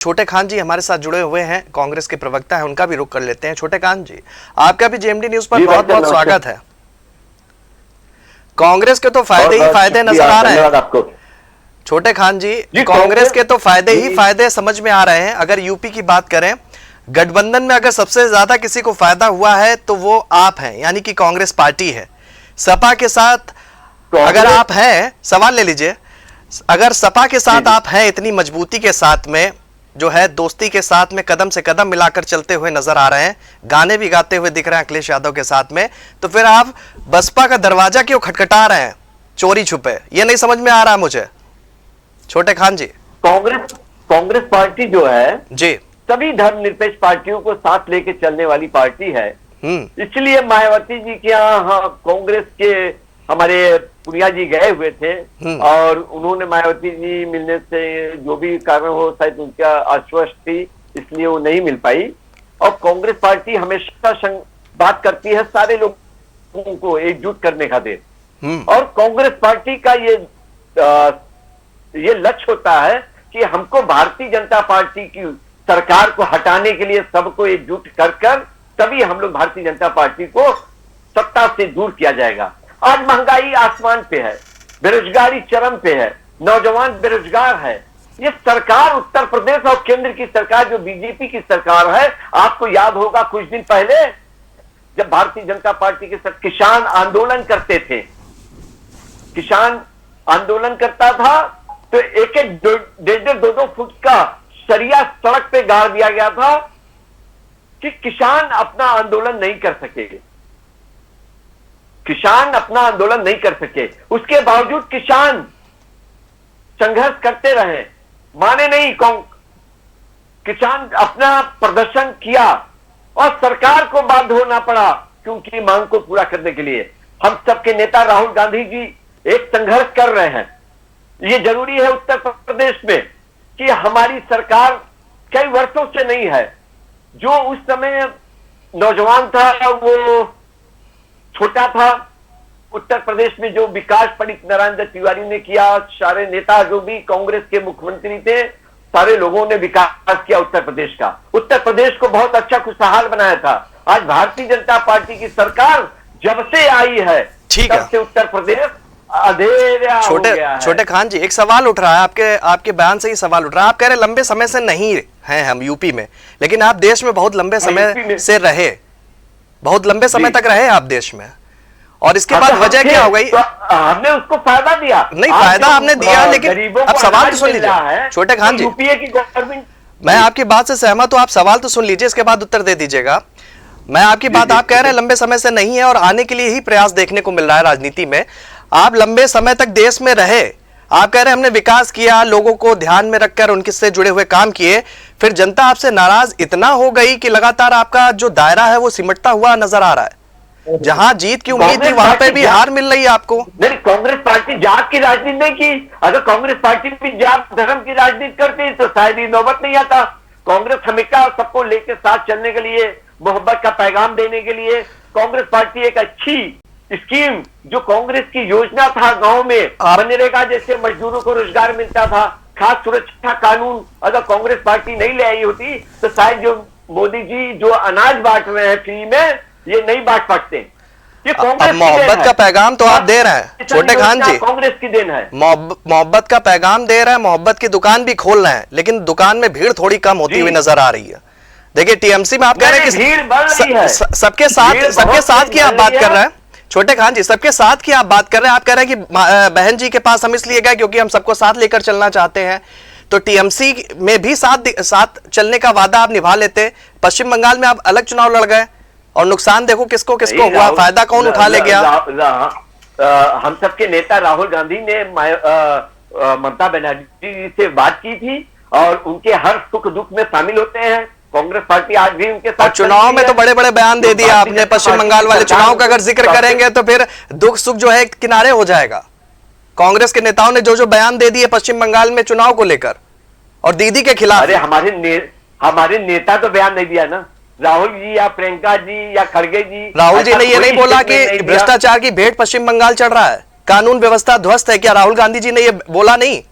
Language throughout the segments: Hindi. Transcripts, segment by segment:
छोटे खान जी हमारे साथ जुड़े हुए हैं, कांग्रेस के प्रवक्ता हैं, उनका भी रुख कर लेते हैं। छोटे खान जी, आपका भी जेएमडी न्यूज पर बहुत बहुत स्वागत है। कांग्रेस के तो फायदे ही फायदे नजर आ रहे हैं। छोटे खान जी, कांग्रेस के तो फायदे ही फायदे समझ में आ रहे हैं। अगर यूपी की बात करें, गठबंधन में अगर सबसे ज्यादा किसी को फायदा हुआ है तो वो आप हैं, यानी कि कांग्रेस पार्टी है। सपा के साथ अगर आप हैं, सवाल ले लीजिए, अगर सपा के साथ आप हैं इतनी मजबूती के साथ में, जो है दोस्ती के साथ में कदम से कदम मिलाकर चलते हुए नजर आ रहे हैं, गाने भी गाते हुए दिख रहे हैं अखिलेश यादव के साथ में, तो फिर आप बसपा का दरवाजा क्यों खटखटा रहे हैं चोरी छुपे? ये नहीं समझ में आ रहा मुझे छोटे खान जी। कांग्रेस पार्टी जो है जी, सभी धर्मनिरपेक्ष पार्टियों को साथ लेके चलने वाली पार्टी है। इसलिए मायावती जी के यहाँ कांग्रेस के हमारे पुनिया जी गए हुए थे और उन्होंने मायावती जी मिलने से जो भी कारण हो, शायद उनका आश्वस्त थी, इसलिए वो नहीं मिल पाई। और कांग्रेस पार्टी हमेशा बात करती है सारे लोगों को एकजुट करने खातिर, और कांग्रेस पार्टी का ये लक्ष्य होता है कि हमको भारतीय जनता पार्टी की सरकार को हटाने के लिए सबको एकजुट कर तभी हम लोग भारतीय जनता पार्टी को सत्ता से दूर किया जाएगा। आज महंगाई आसमान पे है, बेरोजगारी चरम पे है, नौजवान बेरोजगार है। ये सरकार उत्तर प्रदेश और केंद्र की सरकार जो बीजेपी की सरकार है, आपको याद होगा कुछ दिन पहले जब भारतीय जनता पार्टी के साथ किसान आंदोलन करते थे, किसान आंदोलन करता था तो एक डेढ़ दो फुट का सरिया सड़क पे गाड़ दिया गया था कि किसान अपना आंदोलन नहीं कर सके, किसान अपना आंदोलन नहीं कर सके। उसके बावजूद किसान संघर्ष करते रहे, माने नहीं, किसान अपना प्रदर्शन किया और सरकार को बाध्य होना पड़ा क्योंकि मांग को पूरा करने के लिए। हम सबके नेता राहुल गांधी जी एक संघर्ष कर रहे हैं। ये जरूरी है उत्तर प्रदेश में कि हमारी सरकार कई वर्षों से नहीं है। जो उस समय नौजवान था वो छोटा था। उत्तर प्रदेश में जो विकास पंडित नारायण तिवारी ने किया, सारे नेता जो भी कांग्रेस के मुख्यमंत्री थे, सारे लोगों ने विकास किया उत्तर प्रदेश का। उत्तर प्रदेश को बहुत अच्छा खुशहाल बनाया था। आज भारतीय जनता पार्टी की सरकार जब से आई है, तब से उत्तर प्रदेश अंधेरा हो गया है। छोटे खान जी, एक सवाल उठ रहा है, आपके बयान से ही सवाल उठ रहा है। आप कह रहे लंबे समय से नहीं हैं हम यूपी में, लेकिन आप देश में बहुत लंबे समय से रहे, बहुत लंबे समय तक रहे आप देश में, और इसके बाद वजह क्या हो गई? तो हमने उसको फायदा दिया। नहीं, फायदा आपने दिया, लेकिन अब सवाल तो सुन लीजिए छोटे खान जी। यूपीए की गवर्नमेंट, मैं आपकी बात से सहमत हूं, आप सवाल तो सुन लीजिए, इसके बाद उत्तर दे दीजिएगा। मैं आपकी बात, आप कह रहे हैं लंबे समय से नहीं है और आने के लिए ही प्रयास देखने को मिल रहा है राजनीति में। आप लंबे समय तक देश में रहे, आप कह रहे हैं हमने विकास किया, लोगों को ध्यान में रखकर उनके से जुड़े हुए काम किए, फिर जनता आपसे नाराज इतना हो गई कि लगातार आपका जो दायरा है वो सिमटता हुआ नजर आ रहा है। जहां जीत की उम्मीद थी वहां पे भी हार मिल रही है आपको। नहीं, कांग्रेस पार्टी जात की राजनीति नहीं की। अगर कांग्रेस पार्टी भी जात धर्म की राजनीति करती तो शायद ये नौबत नहीं आता। कांग्रेस हमेशा सबको लेकर साथ चलने के लिए, मोहब्बत का पैगाम देने के लिए कांग्रेस पार्टी एक अच्छी स्कीम, जो कांग्रेस की योजना था गांव में मनरेगा जैसे मजदूरों को रोजगार मिलता था, खास सुरक्षा कानून अगर कांग्रेस पार्टी नहीं ले आई होती तो शायद जो मोदी जी जो अनाज बांट रहे हैं फ्री में, ये नहीं बांट पाते। ये कांग्रेस मोहब्बत का पैगाम तो आप दे रहे हैं छोटे खान जी, कांग्रेस की देन है। मोहब्बत का पैगाम दे रहे हैं, मोहब्बत की दुकान भी खोल रहे हैं, लेकिन दुकान में भीड़ थोड़ी कम होती हुई नजर आ रही है। देखिए टीएमसी में आप कह रहे हैं कि भीड़ बढ़ रही है, सबके साथ की आप बात कर रहे हैं छोटे खान जी, सबके साथ की आप बात कर रहे हैं। आप कह रहे हैं कि बहन जी के पास हम इसलिए गए क्योंकि हम सबको साथ लेकर चलना चाहते हैं। तो टीएमसी में भी साथ चलने का वादा आप निभा लेते। पश्चिम बंगाल में आप अलग चुनाव लड़ गए और नुकसान देखो किसको किसको हुआ, फायदा कौन उठा ले गया? हम सबके नेता राहुल गांधी ने ममता बनर्जी से बात की थी और उनके हर सुख दुख में शामिल होते हैं। कांग्रेस पार्टी आज भी उनके साथ। चुनाव में तो बड़े बड़े बयान दे दिया आपने। पश्चिम बंगाल वाले चुनाव का अगर जिक्र करेंगे तो फिर दुख सुख जो है किनारे हो जाएगा। कांग्रेस के नेताओं ने जो बयान दे दिए पश्चिम बंगाल में चुनाव को लेकर और दीदी के खिलाफ। अरे हमारे नेता तो बयान नहीं दिया ना, राहुल जी या प्रियंका जी या खड़गे जी। राहुल जी ने ये नहीं बोला कि भ्रष्टाचार की भेंट पश्चिम बंगाल चढ़ रहा है, कानून व्यवस्था ध्वस्त है, क्या राहुल गांधी जी ने ये बोला नहीं?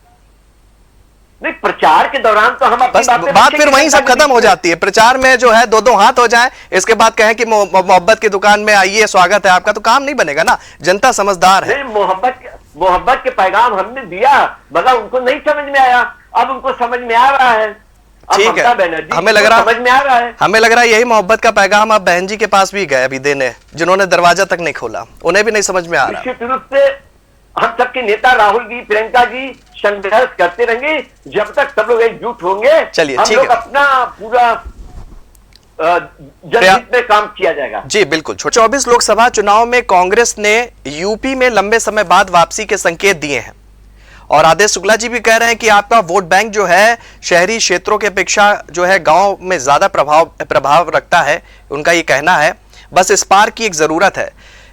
नहीं, प्रचार के दौरान तो हम अपनी बस बात फिर वहीं सब खत्म हो जाती है। प्रचार में जो है दो हाथ हो जाए, इसके बाद कहें कि मोहब्बत की दुकान में आइए, स्वागत है आपका, तो काम नहीं बनेगा ना। जनता समझदार है। मोहब्बत के पैगाम हमने दिया, मगर उनको नहीं समझ में आया। अब उनको समझ में आ रहा है। ठीक है, हमें लग रहा समझ में आ रहा है, हमें लग रहा है यही मोहब्बत का पैगाम आप बहन जी के पास भी गए अभी देने, जिन्होंने दरवाजा तक नहीं खोला, उन्हें भी नहीं समझ में आ रहा। निश्चित रूप से हम सबके नेता राहुल जी, प्रियंका जी संघर्ष करते रहेंगे जब तक सब लोग एकजुट होंगे। चलिए, हम ठीक लोग है, अपना पूरा जनहित में काम किया जाएगा। जी बिल्कुल। 24 लोकसभा चुनाव में कांग्रेस ने यूपी में लंबे समय बाद वापसी के संकेत दिए हैं, और आदेश शुक्ला जी भी कह रहे हैं कि आपका वोट बैंक जो है शहरी क्षेत्रों की अपेक्षा जो है गांव में ज्यादा प्रभाव रखता है, उनका ये कहना है। बस स्पार्क की एक जरूरत है।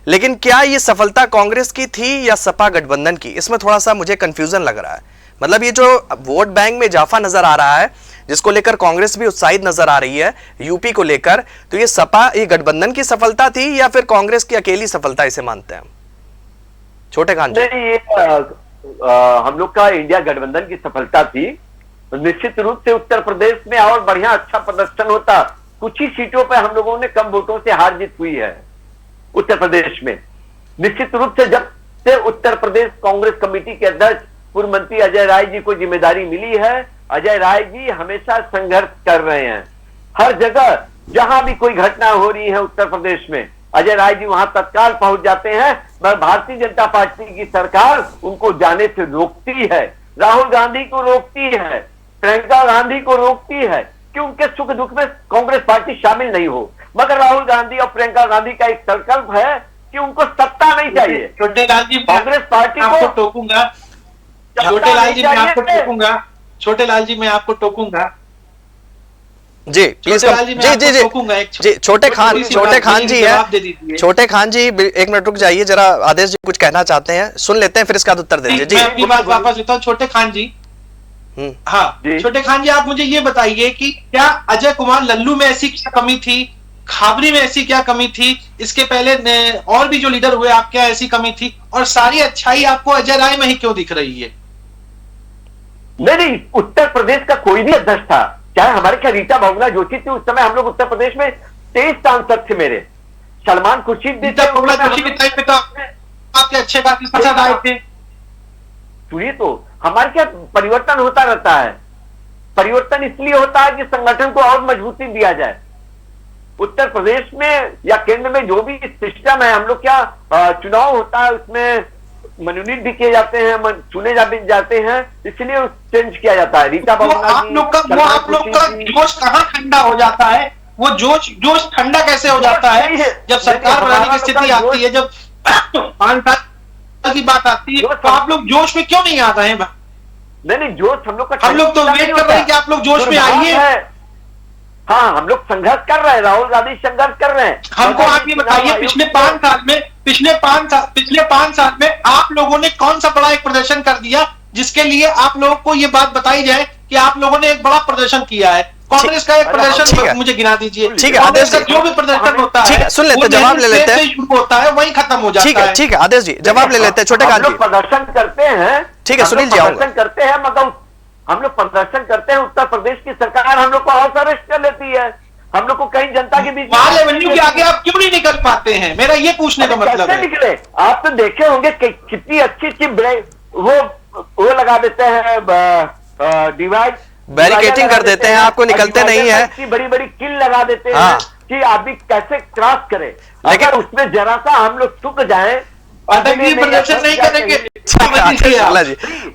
लेकिन क्या ये सफलता कांग्रेस की थी या सपा गठबंधन की, इसमें थोड़ा सा मुझे कंफ्यूजन लग रहा है। मतलब ये जो वोट बैंक में इजाफा नजर आ रहा है, जिसको लेकर कांग्रेस भी उत्साहित नजर आ रही है यूपी को लेकर, तो ये सपा, ये गठबंधन की सफलता थी या फिर कांग्रेस की अकेली सफलता इसे मानते हैं छोटे खान जी? नहीं, हम लोग का इंडिया गठबंधन की सफलता थी। निश्चित रूप से उत्तर प्रदेश में और बढ़िया अच्छा प्रदर्शन होता। कुछ ही सीटों पर हम लोगों ने कम वोटों से हार जीत हुई है उत्तर प्रदेश में। निश्चित रूप से जब से उत्तर प्रदेश कांग्रेस कमेटी के अध्यक्ष पूर्व मंत्री अजय राय जी को जिम्मेदारी मिली है, अजय राय जी हमेशा संघर्ष कर रहे हैं। हर जगह जहां भी कोई घटना हो रही है उत्तर प्रदेश में, अजय राय जी वहां तत्काल पहुंच जाते हैं। मगर भारतीय जनता पार्टी की सरकार उनको जाने से रोकती है, राहुल गांधी को रोकती है, प्रियंका गांधी को रोकती है कि उनके सुख दुख में कांग्रेस पार्टी शामिल नहीं हो। मगर राहुल गांधी और प्रियंका गांधी का एक संकल्प है कि उनको सत्ता नहीं चाहिए। छोटे लाल जी, कांग्रेस पार्टी को टोकूंगा। छोटे लाल जी, मैं आपको टोकूंगा। छोटे लाल जी, मैं आपको टोकूंगा। जी प्लीज, जी छोटे खान जी है, छोटे खान जी एक मिनट रुक जाइए जरा। आदेश जी कुछ कहना चाहते हैं, सुन लेते हैं, फिर इसका उत्तर दीजिए। जी, मैं अपनी बात वापस लेता हूँ। छोटे खान जी, हाँ, छोटे खान जी, आप मुझे ये बताइए कि क्या अजय कुमार लल्लू में ऐसी क्या कमी थी, खाबरी में ऐसी क्या कमी थी, इसके पहले और भी जो लीडर हुए आप, क्या ऐसी कमी थी, और सारी अच्छाई आपको अजय राय में ही क्यों दिख रही है? नहीं, उत्तर प्रदेश का कोई भी अध्यक्ष था, चाहे हमारे क्या रीता बहुगुणा जोशी थी, उस समय हम लोग उत्तर प्रदेश में 23 सांसद थे मेरे। सलमान खुर्शीद भी थे, आपके अच्छे सांसद आए थे। सुनिए, तो हमारे क्या परिवर्तन होता रहता है। परिवर्तन इसलिए होता है कि संगठन को और मजबूती दिया जाए। उत्तर प्रदेश में या केंद्र में जो भी सिस्टम है, हम लोग क्या चुनाव होता है, उसमें मनोनीत भी किए जाते हैं, चुने जाते हैं, इसलिए चेंज किया जाता है। रीता बहुगुणा आप लोग का जोश कहाँ ठंडा हो जाता है? वो जोश ठंडा कैसे हो जाता है जब सरकार बनाने की स्थिति आती है, जब 5 साल की बात आती है, तो आप लोग जोश में क्यों नहीं आ रहे हैं? नहीं, जोश हम लोग का, हम लोग तो वेट कर रहे हैं कि आप लोग जोश में आइए। हाँ, हम लोग संघर्ष कर रहे हैं, राहुल गांधी संघर्ष कर रहे हैं। हमको आप ये बताइए, पिछले 5 साल में आप लोगों ने कौन सा बड़ा एक प्रदर्शन कर दिया जिसके लिए आप लोगों को ये बात बताई जाए कि आप लोगों ने एक बड़ा प्रदर्शन किया है? कांग्रेस का एक प्रदर्शन मुझे गिना दीजिए। ठीक है, आदेश जी, जो भी प्रदर्शन होता है, ठीक है, सुन लेते, जवाब ले लेते हैं, शुरू होता है वही खत्म हो जाता है। ठीक है आदेश जी, जवाब ले लेते हैं। छोटे खान जी, प्रदर्शन करते हैं, ठीक है, सुनील जी, प्रदर्शन करते हैं, मतलब हम लोग प्रदर्शन करते हैं, उत्तर प्रदेश की सरकार हम लोग को हाउस अरेस्ट कर लेती है। हम लोग को कहीं जनता के बीच एवेन्यू के आगे आप क्यों नहीं निकल पाते हैं? मेरा ये पूछने का मतलब है। निकले, आप तो देखे होंगे कितनी अच्छी वो लगा देते हैं, डिवाइड बैरिकेटिंग कर देते हैं, आपको निकलते नहीं है, बड़ी बड़ी किल लगा देते हैं कि आदमी कैसे क्रॉस करे। लेकिन उसमें जरा सा हम लोग चुक जाए, प्रदर्शन नहीं करेंगे।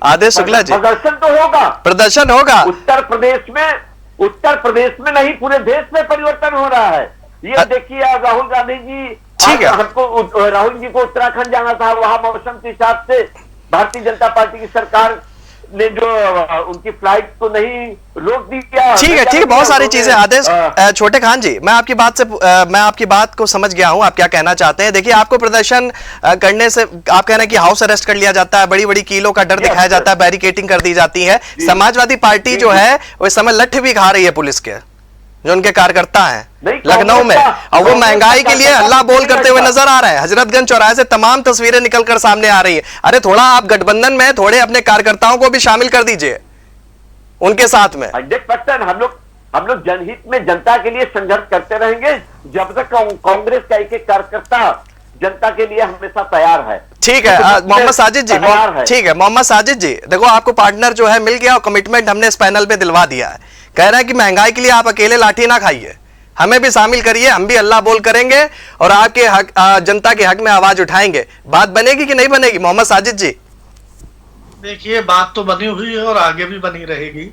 आदेश शुक्ला जी, प्रदर्शन तो होगा, प्रदर्शन होगा। उत्तर प्रदेश में नहीं, पूरे देश में परिवर्तन हो रहा है। ये देखिए, राहुल गांधी जी, ठीक है, हमको राहुल जी को उत्तराखंड जाना था, वहां मौसम के हिसाब से भारतीय जनता पार्टी की सरकार ने जो उनकी फ्लाइट को नहीं रोक दिया। ठीक है, बहुत सारी चीजें। आदेश, छोटे खान जी, मैं आपकी बात को समझ गया हूं, आप क्या कहना चाहते हैं। देखिए, आपको प्रदर्शन करने से, आप कह रहे हैं कि हाउस अरेस्ट कर लिया जाता है, बड़ी बड़ी कीलों का डर दिखाया जाता है, बैरिकेटिंग कर दी जाती है। समाजवादी पार्टी जो है वो इस समय लठ भी खा रही है पुलिस के, जो उनके कार्यकर्ता हैं लखनऊ में, और वो महंगाई के लिए हल्ला बोल करते हुए नजर आ रहे हैं। हजरतगंज चौराहे से तमाम तस्वीरें निकलकर सामने आ रही है। अरे थोड़ा आप गठबंधन में थोड़े अपने कार्यकर्ताओं को भी शामिल कर दीजिए। उनके साथ में? 100% हम लोग जनहित में जनता के लिए संघर्ष करते रहेंगे जब तक कांग्रेस का एक एक कार्यकर्ता जनता के लिए हमेशा तैयार है। ठीक है मोहम्मद साजिद जी, ठीक है मोहम्मद साजिद जी, देखो आपको पार्टनर जो है मिल गया और कमिटमेंट हमने इस पैनल पे दिलवा दिया है। कह रहे हैं कि महंगाई के लिए आप अकेले लाठी ना खाइए, हमें भी शामिल करिए, हम भी अल्लाह बोल करेंगे और आपके हक, जनता के हक में आवाज उठाएंगे। बात बनेगी कि नहीं बनेगी मोहम्मद साजिद जी? देखिए बात तो बनी हुई है और आगे भी बनी रहेगी।